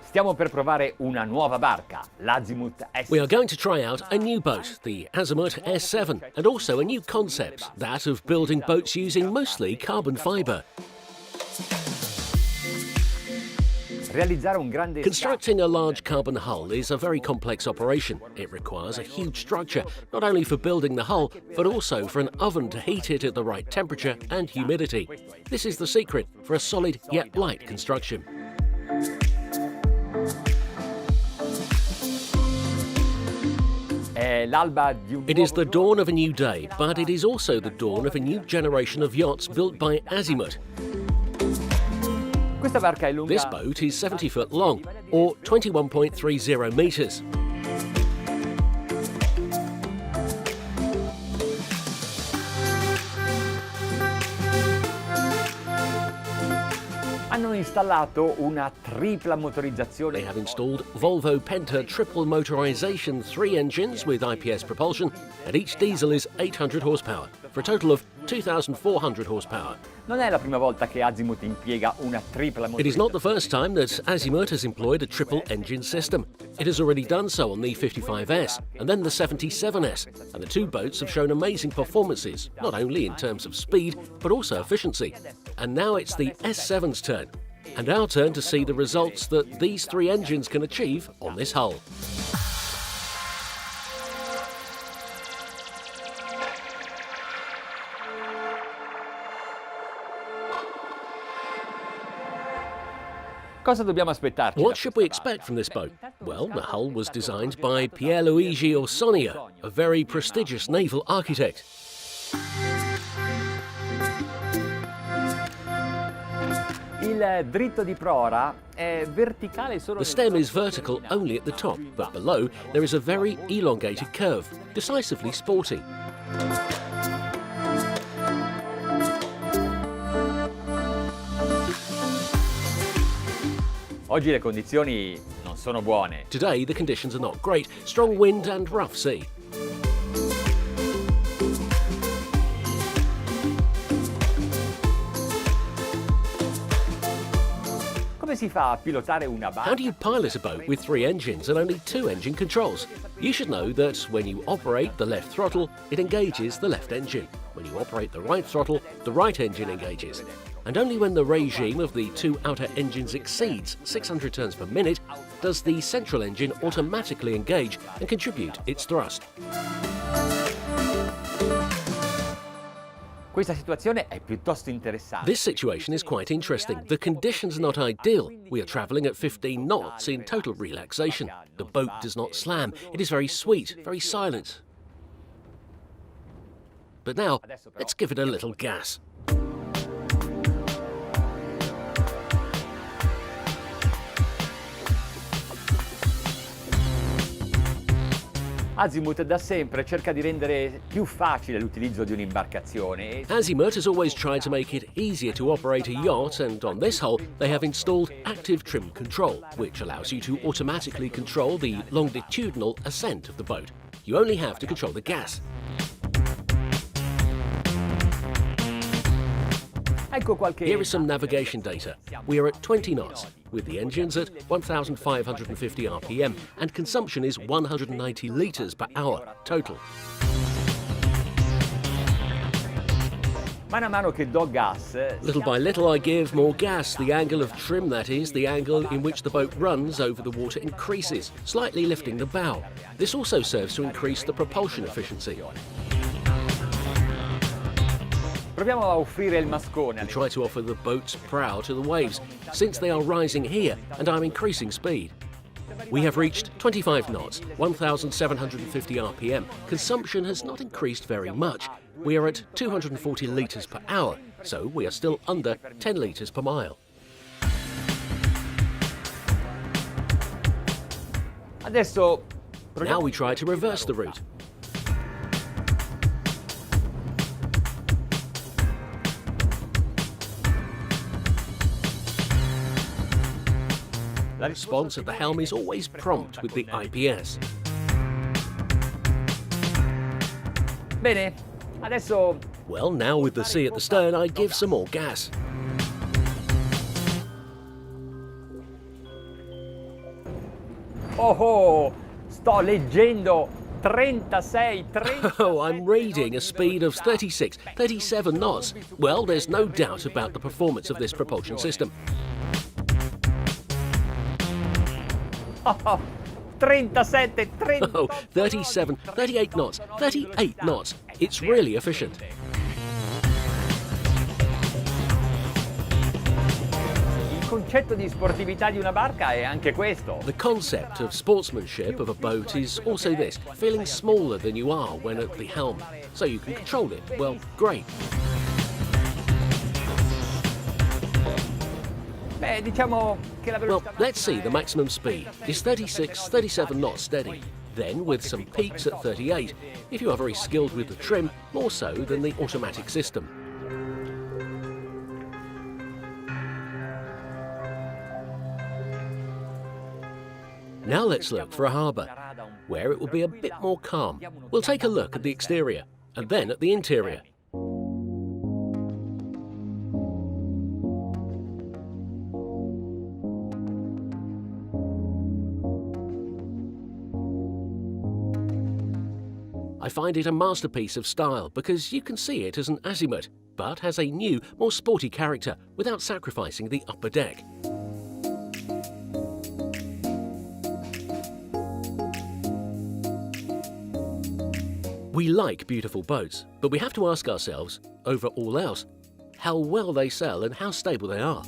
Stiamo per provare una nuova barca, l'Azimut S. We are going to try out a new boat, the Azimut S7, and also a new concept, that of building boats using mostly carbon fibre. Constructing a large carbon hull is a very complex operation. It requires a huge structure, not only for building the hull, but also for an oven to heat it at the right temperature and humidity. This is the secret for a solid yet light construction. It is the dawn of a new day, but it is also the dawn of a new generation of yachts built by Azimut. This boat is 70 foot long, or 21.30 metres. They have installed Volvo Penta triple motorisation 3 engines with IPS propulsion, and each diesel is 800 horsepower, for a total of 2,400 horsepower. It is not the first time that Azimut has employed a triple engine system. It has already done so on the 55S and then the 77S, and the two boats have shown amazing performances, not only in terms of speed, but also efficiency. And now it's the S7's turn, and our turn to see the results that these 3 engines can achieve on this hull. What should we expect from this boat? Well, the hull was designed by Pierluigi Orsonia, a very prestigious naval architect. The stem is vertical only at the top, but below there is a very elongated curve, decisively sporty. Oggi le condizioni non sono buone. Today the conditions are not great, strong wind and rough sea. How do you pilot a boat with 3 engines and only 2 engine controls? You should know that when you operate the left throttle, it engages the left engine. When you operate the right throttle, the right engine engages. And only when the regime of the 2 outer engines exceeds 600 turns per minute does the central engine automatically engage and contribute its thrust. This situation is quite interesting. The conditions are not ideal. We are travelling at 15 knots in total relaxation. The boat does not slam. It is very sweet, very silent. But now, let's give it a little gas. Azimut da sempre cerca di rendere più facile l'utilizzo di un'imbarcazione. Azimut has always tried to make it easier to operate a yacht, and on this hull they have installed active trim control, which allows you to automatically control the longitudinal ascent of the boat. You only have to control the gas. Here is some navigation data. We are at 20 knots, with the engines at 1,550 RPM, and consumption is 190 litres per hour total. Little by little I give more gas. The angle of trim, that is, the angle in which the boat runs over the water, increases, slightly lifting the bow. This also serves to increase the propulsion efficiency. We try to offer the boat's prow to the waves, since they are rising here and I'm increasing speed. We have reached 25 knots, 1,750 RPM. Consumption has not increased very much. We are at 240 litres per hour, so we are still under 10 litres per mile. Now we try to reverse the route. The response at the helm is always prompt with the IPS. Well, now with the sea at the stern, I give some more gas. Oh, sto leggendo 36, 30. Oh, I'm reading a speed of 36, 37 knots. Well, there's no doubt about the performance of this propulsion system. 37, 38. Oh, 37, 38 knots, 38 knots. It's really efficient. Il concetto di sportività di una barca è anche questo. The concept of sportsmanship of a boat is also this, feeling smaller than you are when at the helm, so you can control it. Well, great. Beh, diciamo che la Well, velocità let's see, the maximum speed is 36, 37 knots steady. Then, with some peaks at 38, if you are very skilled with the trim, more so than the automatic system. Now let's look for a harbour, where it will be a bit more calm. We'll take a look at the exterior, and then at the interior. I find it a masterpiece of style because you can see it as an Azimut, but has a new, more sporty character without sacrificing the upper deck. We like beautiful boats, but we have to ask ourselves, over all else, how well they sell and how stable they are.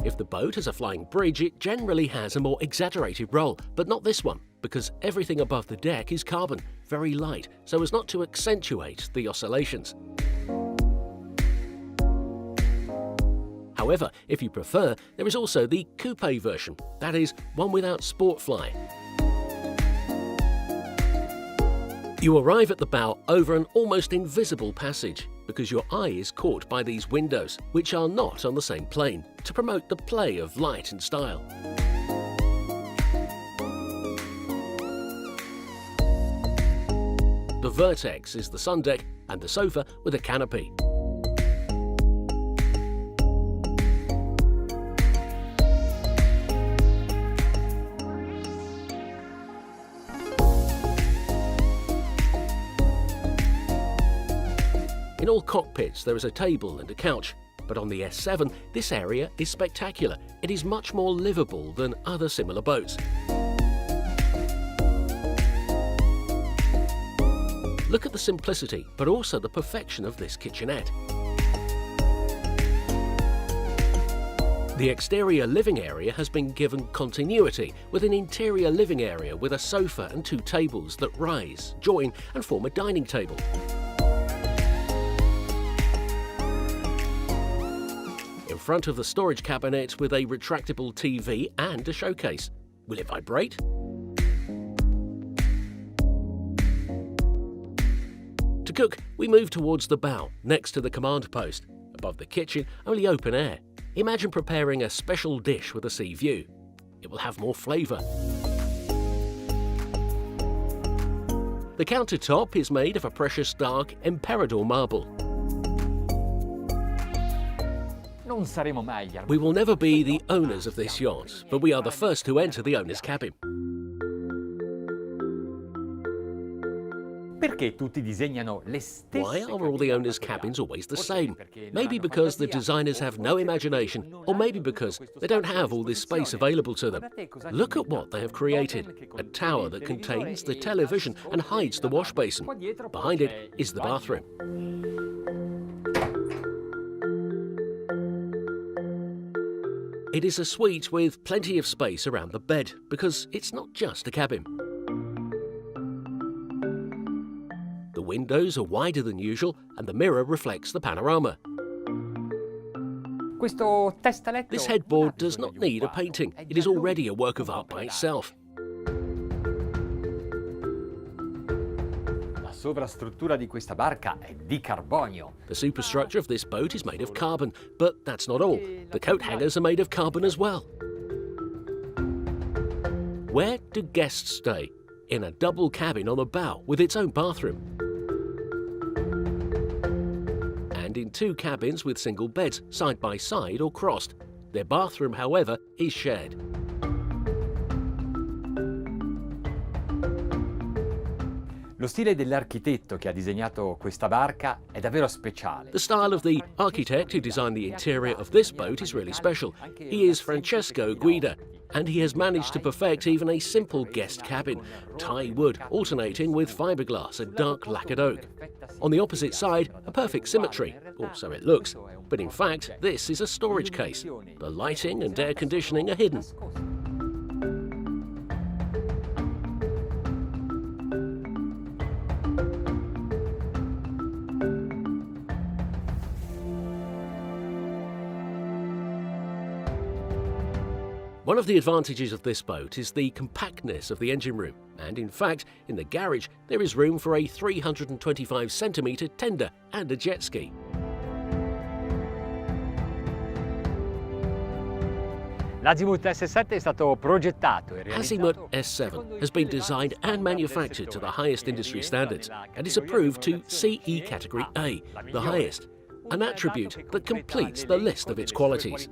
If the boat has a flying bridge, it generally has a more exaggerated roll, but not this one, because everything above the deck is carbon, very light, so as not to accentuate the oscillations. However, if you prefer, there is also the coupe version, that is, one without sport fly. You arrive at the bow over an almost invisible passage, because your eye is caught by these windows, which are not on the same plane, to promote the play of light and style. The vertex is the sun deck and the sofa with a canopy. In all cockpits there is a table and a couch, but on the S7 this area is spectacular. It is much more livable than other similar boats. Look at the simplicity, but also the perfection of this kitchenette. The exterior living area has been given continuity, with an interior living area with a sofa and two tables that rise, join and form a dining table. In front of the storage cabinet with a retractable TV and a showcase. Will it vibrate? To cook, we move towards the bow, next to the command post. Above the kitchen, only open air. Imagine preparing a special dish with a sea view. It will have more flavour. The countertop is made of a precious dark Emperador marble. Non saremo mai gli We will never be the owners of this yacht, but we are the first to enter the owner's cabin. Perché tutti disegnano le stesse? Why are all the owners' cabins always the same? Maybe because the designers have no imagination, or maybe because they don't have all this space available to them. Look at what they have created. A tower that contains the television and hides the wash basin. Behind it is the bathroom. It is a suite with plenty of space around the bed, because it's not just a cabin. The windows are wider than usual, and the mirror reflects the panorama. Questo testaletto This headboard does not need a painting. It is already a work of art by itself. La sovrastruttura di questa barca è di carbonio. The superstructure of this boat is made of carbon, but that's not all. The coat hangers are made of carbon as well. Where do guests stay? In a double cabin on the bow with its own bathroom. And and in 2 cabins with single beds, side by side or crossed. Their bathroom, however, is shared. Lo stile dell'architetto che ha disegnato questa barca è davvero speciale. The style of the architect who designed the interior of this boat is really special. He is Francesco Guida, and he has managed to perfect even a simple guest cabin, Thai wood alternating with fiberglass and dark lacquered oak. On the opposite side, a perfect symmetry, or so it looks, but in fact this is a storage case. The lighting and air conditioning are hidden. One of the advantages of this boat is the compactness of the engine room, and in fact, in the garage there is room for a 325cm tender and a jet ski. L'Azimut S7 è stato progettato e Azimut realizzato S7 has been designed and manufactured to the highest industry standards and is approved to CE Category A, the highest, an attribute that completes the list of its qualities.